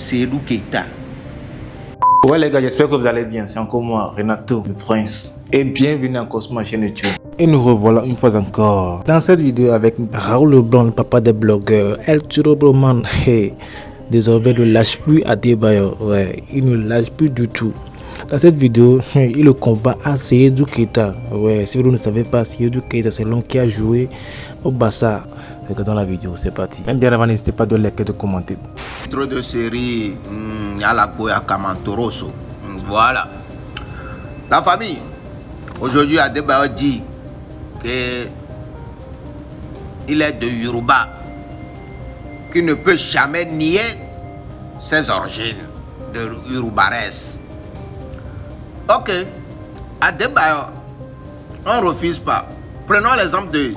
Seydou Keita. Ouais les gars, j'espère que vous allez bien. C'est encore moi, Renato, le prince. Et bienvenue encore sur ma chaîne YouTube. Et nous revoilà une fois encore dans cette vidéo avec Raoul Leblanc, le papa des blogueurs, El Turobroman. Hey, désormais ne lâche plus Adebayor. Ouais, il ne lâche plus du tout. Dans cette vidéo, il le combat à Seydou Keita. Ouais, si vous ne savez pas, Seydou Keita, c'est l'homme qui a joué au Barça. Regardons la vidéo, c'est parti. Même bien avant, n'hésitez pas de liker et de commenter. Titre de série, Yalagoya Kamantoroso. Voilà. La famille. Aujourd'hui, Adebayor dit qu'il est de Yoruba, qui ne peut jamais nier ses origines de Yorubares. Ok. Adebayor, on ne refuse pas. Prenons l'exemple de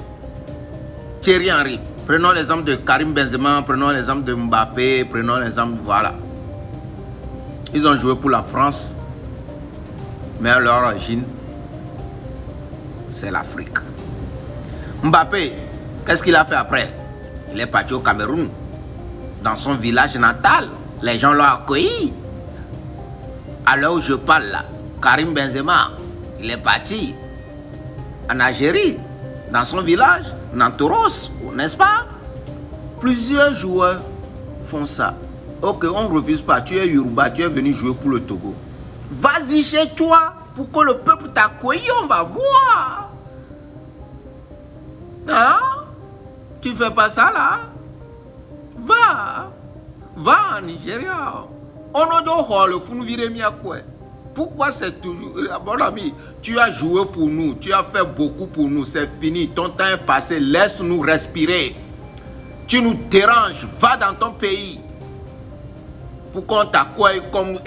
Thierry Henry, prenons l'exemple de Karim Benzema, prenons l'exemple de Mbappé, prenons l'exemple, voilà. Ils ont joué pour la France, mais leur origine, c'est l'Afrique. Mbappé, qu'est-ce qu'il a fait après? Il est parti au Cameroun, dans son village natal. Les gens l'ont accueilli. À l'heure où je parle là, Karim Benzema, il est parti en Algérie, dans son village, Nantoros, n'est-ce pas? Plusieurs joueurs font ça. Ok, on ne refuse pas. Tu es Yoruba, tu es venu jouer pour le Togo. Vas-y chez toi pour que le peuple t'accueille, on va voir. Hein? Tu fais pas ça là? Va en Nigeria. On a dit le fou virer quoi? Pourquoi c'est toujours... Mon ami, tu as joué pour nous, tu as fait beaucoup pour nous, c'est fini, ton temps est passé, laisse-nous respirer. Tu nous déranges, va dans ton pays. Pourquoi on t'accueille comme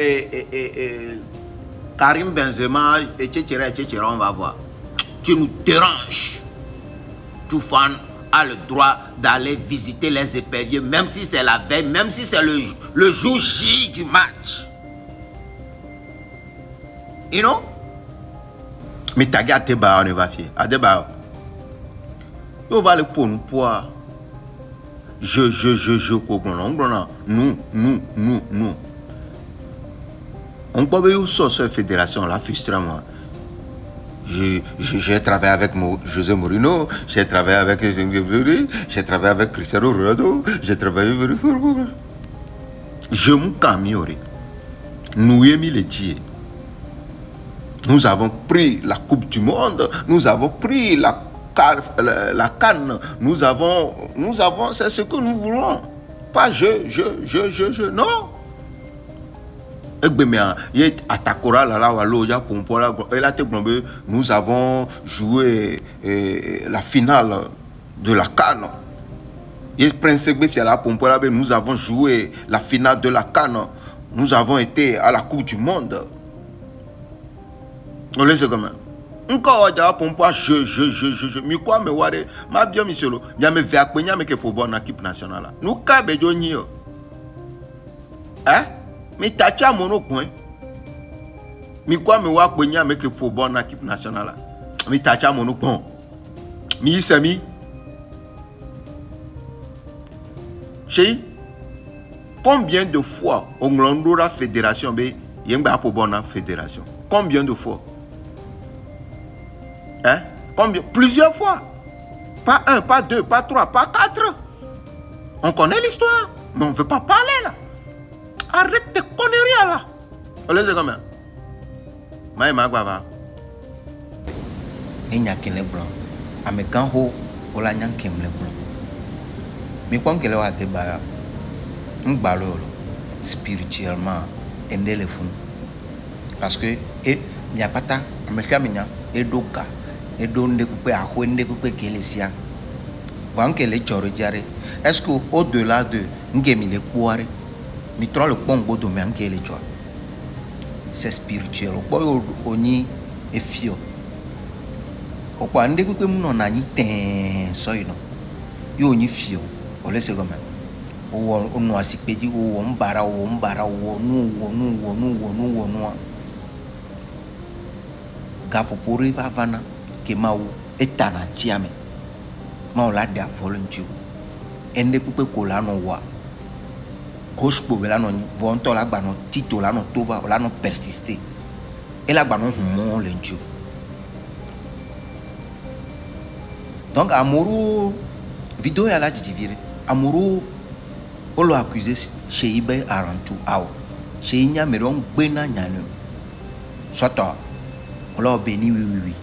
Karim Benzema, etc., on va voir. Tu nous déranges. Tout fan a le droit d'aller visiter les éperviers, même si c'est la veille, même si c'est le jour J du match. You know? Mais t'as gâté Adebayor, on va faire. Adebayor. On va le pour nous poids. Nous. On peut bien sur cette fédération là, frustré moi. J'ai travaillé avec José Mourinho, j'ai travaillé avec Cristiano Ronaldo, j'ai travaillé avec... Je me camion. Nous aimons les dieux. Nous avons pris la Coupe du Monde, nous avons pris la CAN, nous avons, c'est ce que nous voulons. Pas non. Nous avons joué la finale de la CAN. Nous avons joué la finale de la CAN. Nous avons été à la Coupe du Monde. On laisse comme ça. Encore je mi quoi me ware ma bien monsieur lo nya me ve akpenya me ke pour bon équipe nationale. Nous ka be jo nyi o. Mi tacha mono point. Mi quoi me wa akpenya me ke pour bon équipe nationale. Mi tacha mono point. Mi semi. Chez combien de fois on la fédération be yemba pour bon fédération. Combien de fois? Hein? Combien? Plusieurs fois. Pas un, pas deux, pas trois, pas quatre. On connaît l'histoire, mais on ne veut pas parler là. Arrête tes conneries là. On les dit comment? Maïma Guava. Il n'y a qu'un blanc. Amekan ho, on l'a n'y a qu'un blanc. Mais quand il a été bas, on balole spirituellement, et le fond. Parce que, il n'y a pas tant, Amekan Minya, et Doka. Et donc, est-ce que au-delà de Ngemi c'est spirituel. On y est fio. On peut ande que nous n'en avons pas soyons. Yo ni fio. On laisse comme ça. On nous a si pédi on bara. Gapo pour riva vana. Que mau etana tiame mau la da volunteer ende coupe cola no wa gauche pour là non vonto là ba non tito là non tova là non persister et là ba non mon lenjo donc amoureux vidéo ya la divire amoureux on l'a accusé chez Ibe Arantou ao chez Inya Meron Bena Nyano soit on l'a béni oui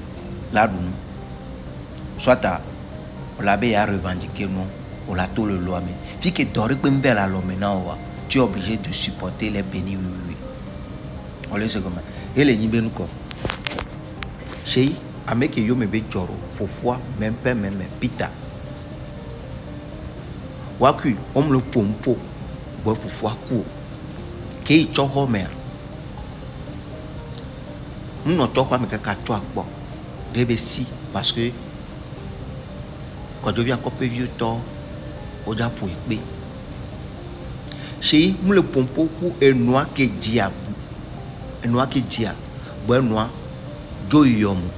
là nous soit on l'a bien revendiqué non on l'a tout le loi mais fi que doré peut me la loi maintenant tu es obligé de supporter les bénis oui on les comme et les nibe nous quoi chez avec yo me be joro fofua même pita waku on le pompo bo fofua ku ke cho ho me no cho ho me ka cho akpo debe si parce que quand je viens couper vieux temps au dia pour y chez nous le pompo ku e noir que diable e noir que dia bo noir do yomu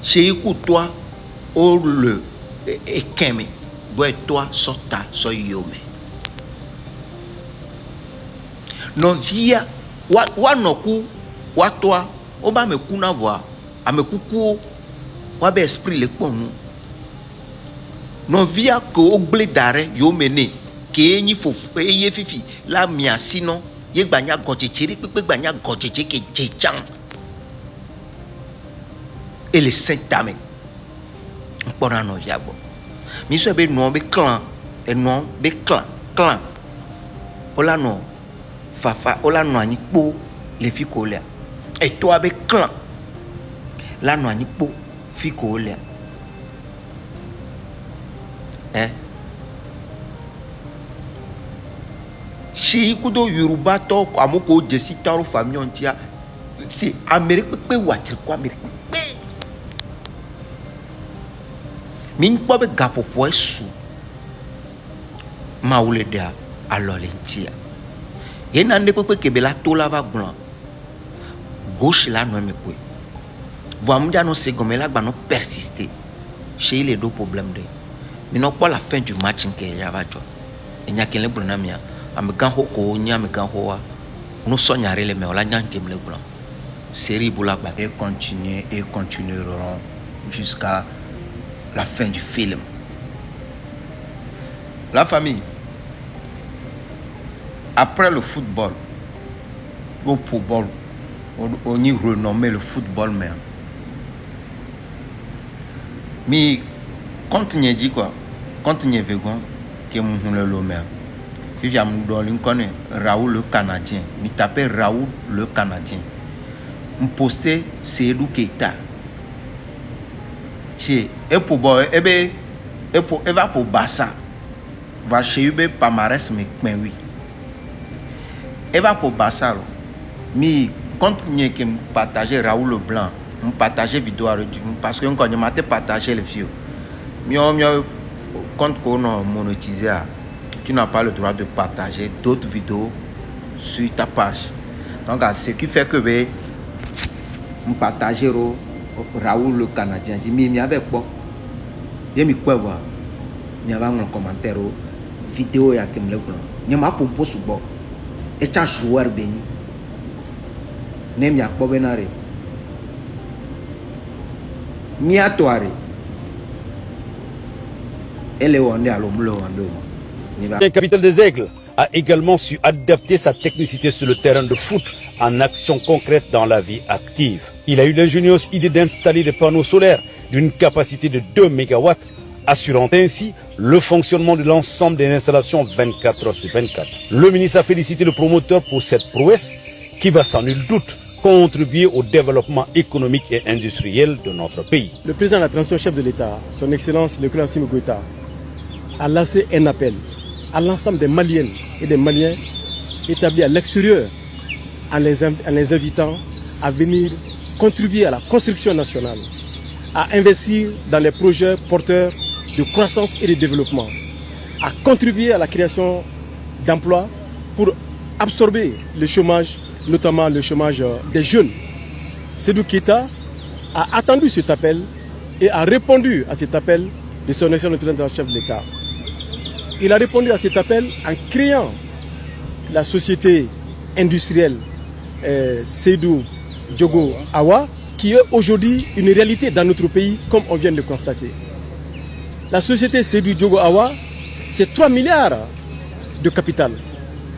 chez toi au le et keme boy toi sota so yome non via wa noku wa toi o ba me kuna voix a me kuku wa be esprit le pon non via que o ble dare yo mene ke ni fofu eye fifi la mia sinon ye gbanya gochechiri pepe gbanya gocheche ke jechan et les saints amen pour un nom diable mi so be non be clan et non be clan ola non fafa ola non ani po les filles colia et toi be clan la non ani po fi colia si kudo yoruba to amoko jesi taro famille ontia c'est Amérique pe watir ko Amérique min po be gapo poesu ma wule dia alolentia yena ne pepe kebela to lava blanc gauche là no me ko voa mundia no se gomela gba no persister chez les deux problèmes de mais non pas la fin du match que ya va jo enya kele blona mia am gan ho ko nya me gan ho wa no so nyare le me ola nyan kem le blanc série boula ba et continueront jusqu'à la fin du film. La famille, après le football, au football, on y renommé le football mais quand tu dit quoi, quand tu es végan, que mon le lomé, puis il connaît Raoul le Canadien, il tapait Raoul le Canadien, on postait Seydou Keita. Et pour va pour Bassa va chez Ube Pamares mais oui et va pour Bassa mais quand on que partager Raoul le Blanc on partager vidéo parce que on m'a partager les vidéos mieux quand on a monétisé tu n'as pas le droit de partager d'autres vidéos sur ta page donc ce qui fait que on partager Raoul le Canadien dit mais avec quoi il me quoi voir il y a un commentaire vidéo ya kem le blanc il m'a pour poste bon et un joueur béni nem ya ko benare mi atoare ele wonde alomlo wando le capitaine des Aigles a également su adapter sa technicité sur le terrain de foot en action concrète dans la vie active. Il a eu l'ingénieuse idée d'installer des panneaux solaires d'une capacité de 2 MW, assurant ainsi le fonctionnement de l'ensemble des installations 24 heures sur 24. Le ministre a félicité le promoteur pour cette prouesse qui va sans nul doute contribuer au développement économique et industriel de notre pays. Le président de la transition, chef de l'État, son Excellence le président Assimi Goïta, a lancé un appel à l'ensemble des Maliennes et des Maliens établis à l'extérieur en les invitant à venir contribuer à la construction nationale, à investir dans les projets porteurs de croissance et de développement, à contribuer à la création d'emplois pour absorber le chômage, notamment le chômage des jeunes. Seydou Keita a attendu cet appel et a répondu à cet appel de son excellence le président chef de l'État. il a répondu à cet appel en créant la société industrielle Seydou Diogo Awa, qui est aujourd'hui une réalité dans notre pays, comme on vient de le constater. La société Seydou Diogo Awa, c'est 3 milliards de capital,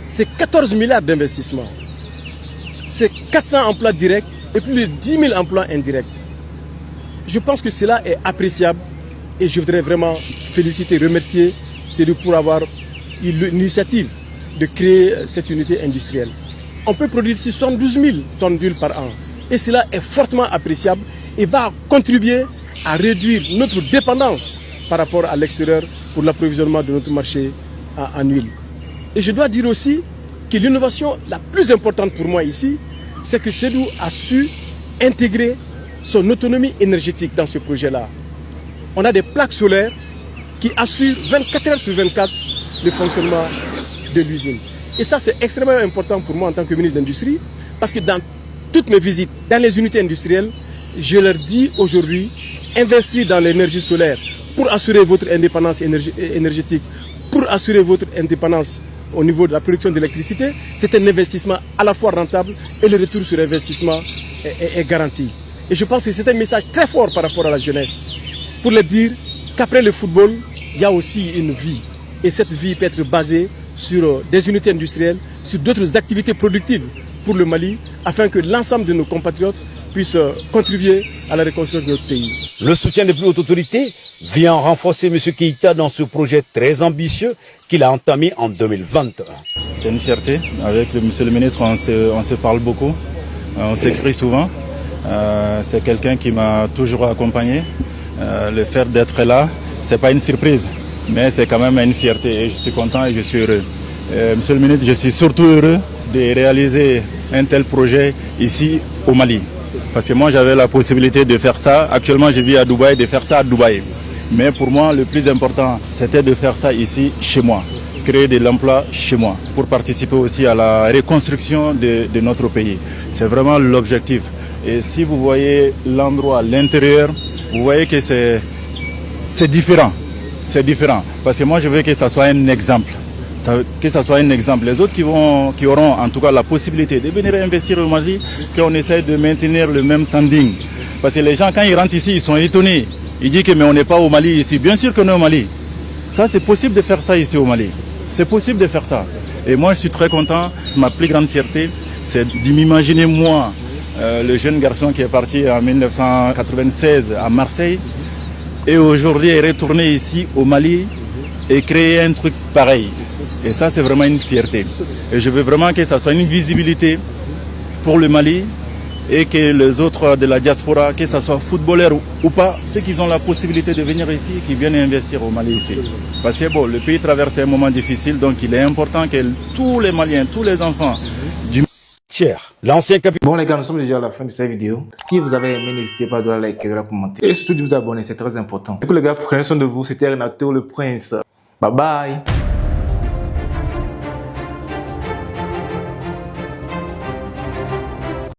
c'est 14 milliards d'investissements, c'est 400 emplois directs et plus de 10 000 emplois indirects. Je pense que cela est appréciable et je voudrais vraiment féliciter, remercier Seydou pour avoir eu l'initiative de créer cette unité industrielle. On peut produire 72 000 tonnes d'huile par an et cela est fortement appréciable et va contribuer à réduire notre dépendance par rapport à l'extérieur pour l'approvisionnement de notre marché en huile. Et je dois dire aussi que l'innovation la plus importante pour moi ici, c'est que Seydou a su intégrer son autonomie énergétique dans ce projet-là. On a des plaques solaires qui assurent 24 heures sur 24 le fonctionnement de l'usine. Et ça, c'est extrêmement important pour moi en tant que ministre de l'Industrie, parce que dans toutes mes visites, dans les unités industrielles, je leur dis aujourd'hui, investir dans l'énergie solaire pour assurer votre indépendance énergétique, pour assurer votre indépendance au niveau de la production d'électricité, c'est un investissement à la fois rentable et le retour sur investissement est garanti. Et je pense que c'est un message très fort par rapport à la jeunesse, pour leur dire qu'après le football, il y a aussi une vie. Et cette vie peut être basée sur des unités industrielles, sur d'autres activités productives pour le Mali, afin que l'ensemble de nos compatriotes puissent contribuer à la reconstruction de notre pays. Le soutien des plus hautes autorités vient renforcer M. Keïta dans ce projet très ambitieux qu'il a entamé en 2021. C'est une fierté. Avec monsieur le ministre, on se parle beaucoup, on s'écrit souvent. C'est quelqu'un qui m'a toujours accompagné. Le fait d'être là, ce n'est pas une surprise, mais c'est quand même une fierté et je suis content et je suis heureux. Monsieur le ministre, je suis surtout heureux de réaliser un tel projet ici au Mali. Parce que moi j'avais la possibilité de faire ça, actuellement je vis à Dubaï, de faire ça à Dubaï. Mais pour moi le plus important c'était de faire ça ici chez moi, créer de l'emploi chez moi, pour participer aussi à la reconstruction de notre pays. C'est vraiment l'objectif. Et si vous voyez l'endroit, l'intérieur, vous voyez que c'est différent. C'est différent. Parce que moi je veux que ça soit un exemple. Que ça soit un exemple. Les autres qui auront en tout cas la possibilité de venir investir au Mali, qu'on essaie de maintenir le même standing. Parce que les gens, quand ils rentrent ici, ils sont étonnés. Ils disent que mais on n'est pas au Mali ici. Bien sûr qu'on est au Mali. Ça, c'est possible de faire ça ici au Mali. C'est possible de faire ça. Et moi, je suis très content. Ma plus grande fierté, c'est de m'imaginer moi, le jeune garçon qui est parti en 1996 à Marseille, et aujourd'hui est retourné ici au Mali et créer un truc pareil. Et ça, c'est vraiment une fierté. Et je veux vraiment que ça soit une visibilité pour le Mali et que les autres de la diaspora, que ce soit footballeurs ou pas, ceux qui ont la possibilité de venir ici, qui viennent investir au Mali ici. Parce que bon, le pays traverse un moment difficile, donc il est important que tous les Maliens, tous les enfants du l'ancien capitaine. Bon les gars, nous sommes déjà à la fin de cette vidéo. Si vous avez aimé, n'hésitez pas à liker, à commenter. Et surtout de vous abonner, c'est très important. Du coup les gars, prenez soin de vous. C'était Renato le Prince. Bye bye.